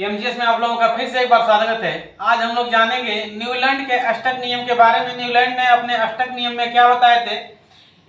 MGS में आप लोगों का फिर से एक बार स्वागत है। आज हम लोग जानेंगे न्यूलैंड के अष्टक नियम के बारे में। न्यूलैंड ने अपने अष्टक नियम में क्या बताए थे।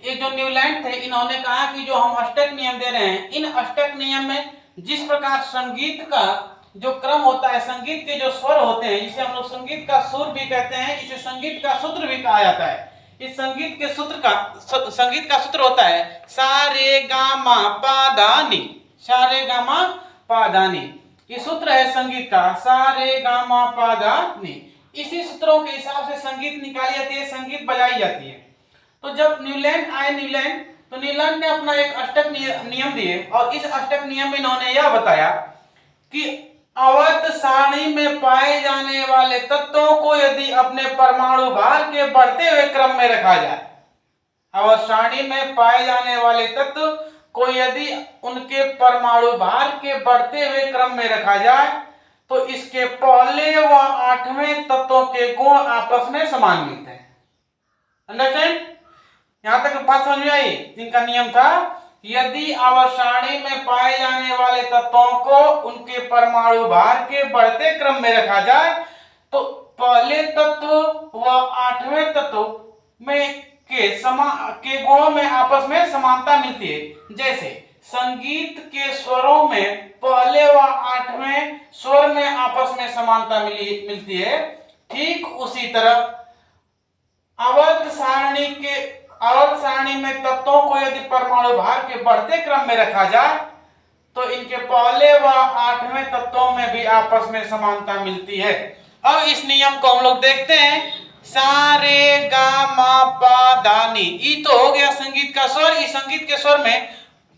ये जो न्यूलैंड थे, इन्होंने कहा कि जो हम अष्टक नियम दे रहे हैं, इन अष्टक नियम में जिस प्रकार संगीत का जो क्रम होता है, संगीत के जो स्वर होते हैं, जिसे हम लोग संगीत का सुर भी कहते हैं, इसे संगीत का सूत्र भी कहा जाता है। इस संगीत के संगीत का सूत्र होता है सा रे गा मा पा धा नी। सा रे गा मा पा धा नी, ये सूत्र है संगीत का, सा रे गा मा पा धा नी। इसी सूत्रों के हिसाब से संगीत निकाली जाती है, संगीत बजाई जाती है। तो जब न्यूलैंड आए, तो न्यूलैंड ने अपना एक अष्टक नियम दिए, और इस अष्टक नियम में इन्होंने यह बताया कि आवर्त सारणी में पाए जाने वाले तत्वों को यदि अपने परमाणु भार के बढ़ते हुए क्रम में रखा जाए, आवर्त सारणी में पाए जाने वाले तत्व को यदि उनके परमाणु भार के बढ़ते हुए क्रम में रखा जाए, तो इसके पहले व आठवें तत्वों के गुण आपस में समान मिलते हैं। अंडरस्टैंड? यहां तक बात समझ में आई? जिनका नियम था, यदि आवर्त सारणी में पाए जाने वाले तत्वों को उनके परमाणु भार के बढ़ते क्रम में रखा जाए, तो पहले तत्व व आठवें तत्व में के गुणों में आपस में समानता मिलती है। जैसे संगीत के स्वरों में पहले व आठवें स्वर में आपस में समानता मिलती है, ठीक उसी तरह आवर्त सारणी में तत्वों को यदि परमाणु भार के बढ़ते क्रम में रखा जाए, तो इनके पहले व आठवें तत्वों में भी आपस में समानता मिलती है। अब इस नियम को हम लोग देखते हैं। सा रे गा मा पा धा नी, ई तो हो गया संगीत का स्वर। इस संगीत के स्वर में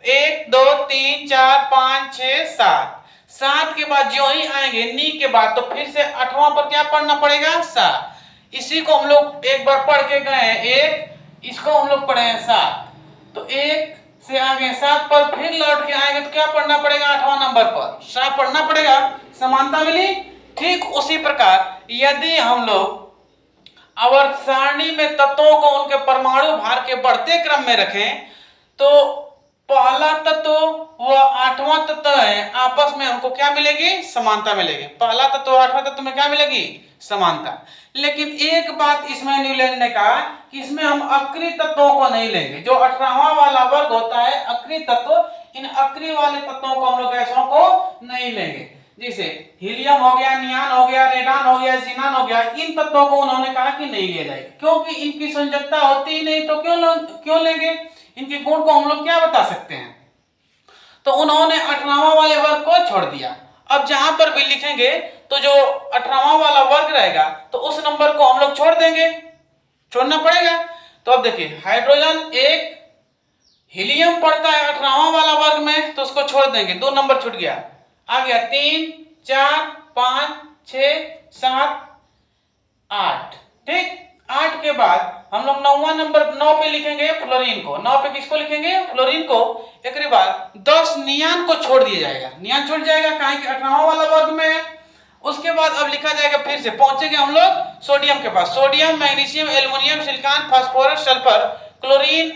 1 2 3 4 5 6 7, 7 के बाद जो ही आएंगे नी के बाद, तो फिर से आठवां पर क्या पढ़ना पड़ेगा? सा। इसी को हम लोग एक बार पढ़ के गए हैं, 1, इसको हम लोग पढ़े हैं 7, तो 1 से आगे 7 पर फिर लौट के आएंगे तो क्या पढ़ना पड़ेगा? आठवां नंबर पर सा पढ़ना पड़ेगा। समानता मिली। ठीक उसी प्रकार यदि हम लोग आवर्त सारणी में तत्वों को उनके परमाणु भार के बढ़ते क्रम में रखें, तो पहला तत्व व आठवां तत्व है, आपस में हमको क्या मिलेगी? समानता मिलेगी। पहला तत्व व आठवां तत्व में क्या मिलेगी? समानता। लेकिन एक बात इसमें न्यूलैंड ने कहा कि इसमें हम अक्रिय तत्वों को नहीं लेंगे। जो 18वां वाला वर्ग होता है अक्रिय तत्व, इन अक्रिय वाले तत्वों को हम लोग गैसों को नहीं लेंगे। जैसे हीलियम हो गया, नियान हो गया, रेडान हो गया, जीनान हो गया, इन तत्वों को उन्होंने कहा कि नहीं लिया जाएगा, क्योंकि इनकी संयोजकता होती ही नहीं, तो क्यों लेंगे? इनके गुण को हम लोग क्या बता सकते हैं? तो उन्होंने 18वां वाले वर्ग को छोड़ दिया। अब जहां पर भी लिखेंगे तो जो 18वां वाला वर्ग रहेगा, तो उस नंबर को हम लोग छोड़ देंगे, छोड़ना पड़ेगा। तो अब देखिए, हाइड्रोजन 1, हीलियम पड़ता है 18वां वाला वर्ग में, तो उसको छोड़ देंगे, 2 नंबर छूट गया। आ गया 3 4 5 6 7 8। ठीक, 8 के बाद हम लोग 9वां नंबर 9 पे लिखेंगे फ्लोरीन को। 9 पे किसको लिखेंगे? फ्लोरीन को। एक बाद 10 नियान को छोड़ दिया जाएगा, नियान छूट जाएगा, काहे कि 18वां वाला वर्ग में है। उसके बाद अब लिखा जाएगा, फिर से पहुंचेंगे हम लोग सोडियम के पास। Sodium, magnesium, aluminium, silicon, phosphorus, sulphur, chlorine.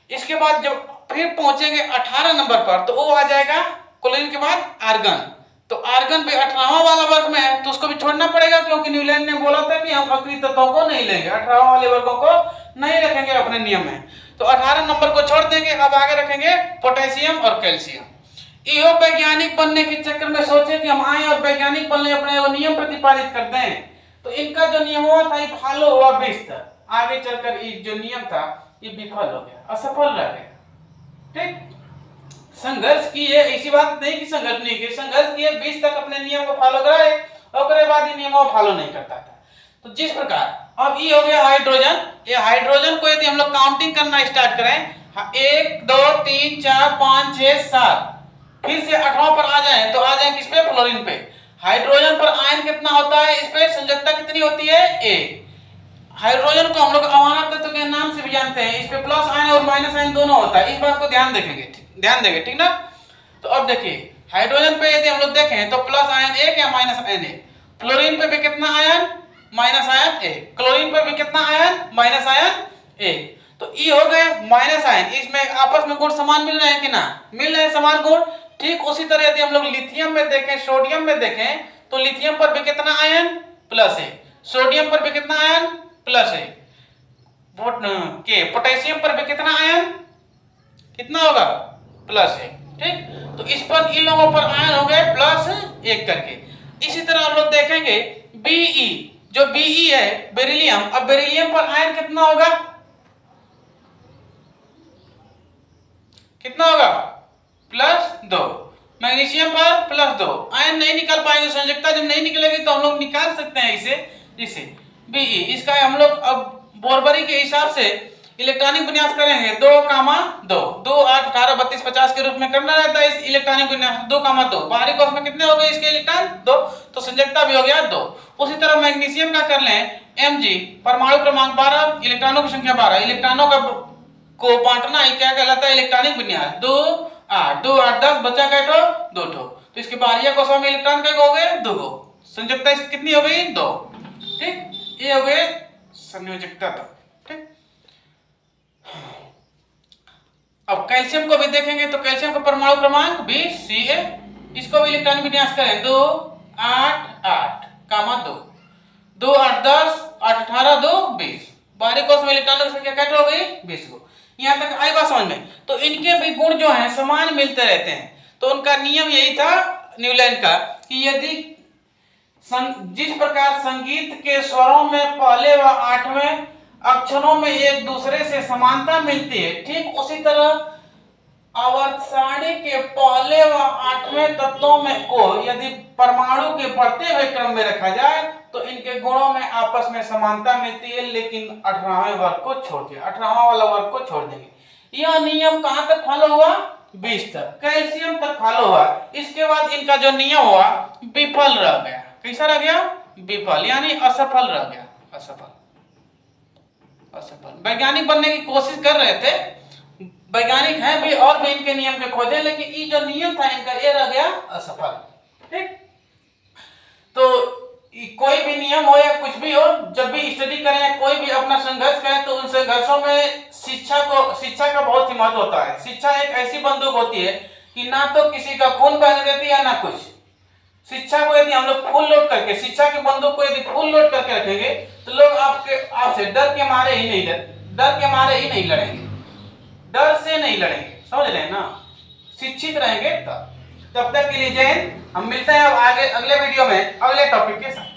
इसके बाद जब फिर पहुंचेंगे 18 नंबर पर, तो वो आ जाएगा क्लोरीन के बाद आर्गन। तो आर्गन भी 18वां वाला वर्ग में है, तो उसको भी छोड़ना पड़ेगा, क्योंकि न्यूलैंड ने बोला था कि हम अक्रिय तत्वों को नहीं लेंगे, 18वां वाले वर्गों को नहीं रखेंगे अपने नियम में। तो 18 नंबर को छोड़ देंगे। अब आगे रखेंगे पोटेशियम और कैल्शियम। यो वैज्ञानिक बनने के चक्कर में सोचे कि हम आए और वैज्ञानिक बनने अपने वो नियम प्रतिपादित करते हैं, तो इनका जो नियम हुआ था ये फॉलो हुआ 20 तक। आगे चलकर ये जो नियम था ये विफल हो गया, असफल रह गया। ठीक, संघर्ष किए, ऐसी बात नहीं कि संघर्ष नहीं किए, संघर्ष किए, 20 तक अपने नियम को फॉलो कराए, और उसके बाद ये नियमों को फॉलो नहीं करता था। तो जिस प्रकार अब ये हो गया हाइड्रोजन। ये हाइड्रोजन को यदि हम लोग काउंटिंग करना स्टार्ट करें, 1 2 3 4 5 6 7, फिर से 8वां पर आ जाए, तो आ जाए किस पे? फ्लोरीन पे। हाइड्रोजन पर आयन कितना होता है? इस पे संयोजकता कितनी होती है? 1। हाइड्रोजन को हम लोग अमानक तत्व के नाम से भी जानते हैं, इस पे प्लस आयन और माइनस आयन दोनों होता है। इस बात को ध्यान देंगे, ठीक ना? तो अब देखिए, हाइड्रोजन पे यदि हम लोग देखें तो प्लस आयन 1 या माइनस आयन 1। फ्लोरीन पे भी कितना आयन? Minus ion 1। क्लोरीन पे भी कितना आयन? Minus ion 1। तो ई हो गए माइनस आयन। इसमें आपस में गुण समान मिल रहे हैं कि ना? मिल रहे हैं समान गुण। ठीक उसी तरह यदि हम लोग लिथियम में देखें, सोडियम में देखें, तो लिथियम पर भी कितना आयन प्लस है, सोडियम पर भी कितना आयन प्लस है, पोटेशियम पर भी कितना आयन कितना होगा प्लस है। ठीक, तो इस पर इन लोगों पर आयन हो गए प्लस 1 करके। इसी तरह हम लोग देखेंगे Be, जो Be है बेरिलियम, अब बेरिलियम पर आयन कितना होगा, कितना होगा +2, मैग्नीशियम पर +2, आयन नहीं निकाल पाएंगे, संयोजकता जब नहीं निकलेगी तो हम लोग निकाल सकते हैं इसे, जिसे Be, इसका हम लोग अब बोरबरी के हिसाब से इलेक्ट्रॉनिक विन्यास करेंगे 2, 2, 8, 18, 32, 50 के रूप में करना रहता है इस इलेक्ट्रॉनिक विन्यास 2, 2, बाहरी कोश में कितने हो गए इसके इलेक्ट्रॉन 2, तो संयोजकता भी हो गया 2। उसी तरह मैग्नीशियम का कर लें Mg, परमाणु क्रमांक 12, इलेक्ट्रॉनों की संख्या 12, इलेक्ट्रॉनों का को बांटना ही क्या कहलाता है इलेक्ट्रॉनिक विन्यास, 2, 8, 2, 8, 10, बचा क्या ठो 2 ठो, तो इसके बाहरी कोशों में इलेक्ट्रॉन का हो गए 2 गो, संयोजकता इसकी कितनी हो गई 2। ठीक, ये हो गए संयोजकता। ठीक, अब कैल्शियम को भी देखेंगे तो कैल्शियम का परमाणु क्रमांक 20 Ca, इसको भी इलेक्ट्रॉनिक विन्यास करें 2, 8, 8, 2, 2, 8, 10, 8, 18, 2, 20, बाहरी कोश में इलेक्ट्रॉनों की संख्या कैसे हो गई 20 गो। यहाँ तक आई बात समझ में, तो इनके भी गुण जो हैं समान मिलते रहते हैं, तो उनका नियम यही था न्यूलैंड का कि यदि जिस प्रकार संगीत के स्वरों में पहले व 8वें अक्षरों में एक दूसरे से समानता मिलती है, ठीक उसी तरह आवर्त सारणी के पहले व 8वें तत्वों में को यदि परमाणु के बढ़ते हुए क्रम में रखा जाए तो इनके गुणों में आपस में समानता मिलती है, लेकिन 18वें वर्ग को छोड़ के 18वां वाला वर्ग को छोड़ देंगे। यह नियम कहां तक फॉलो हुआ 20 तक, कैल्शियम तक फॉलो हुआ। इसके बाद इनका जो नियम हुआ विफल रह गया। कैसा रह गया विफल, यानी असफल रह गया, असफल। वैज्ञानिक बनने की कोशिश कर रहे थे, वैज्ञानिक हैं भी और भी इनके नियम के खोजे, लेकिन ये जो नियम था इनका ये रह गया असफल। ठीक, तो कोई भी नियम हो या कुछ भी हो, जब भी स्टडी करें कोई भी अपना संघर्ष करें तो उन संघर्षों में शिक्षा का बहुत ही महत्व होता है। शिक्षा एक ऐसी बंदूक होती है कि ना तो किसी का खून बहने देती है ना कुछ। शिक्षा को यदि हम लोग फुल लोड करके, शिक्षा की बंदूक को यदि फुल लोड करके रखेंगे तो लोग आपसे डर के मारे ही नहीं लड़ेंगे, डर से नहीं लड़ेंगे, समझ रहे हैं ना। शिक्षित रहेंगे तब तक के लिए जय हिंद। हम मिलते हैं अब आगे अगले वीडियो में अगले टॉपिक के साथ।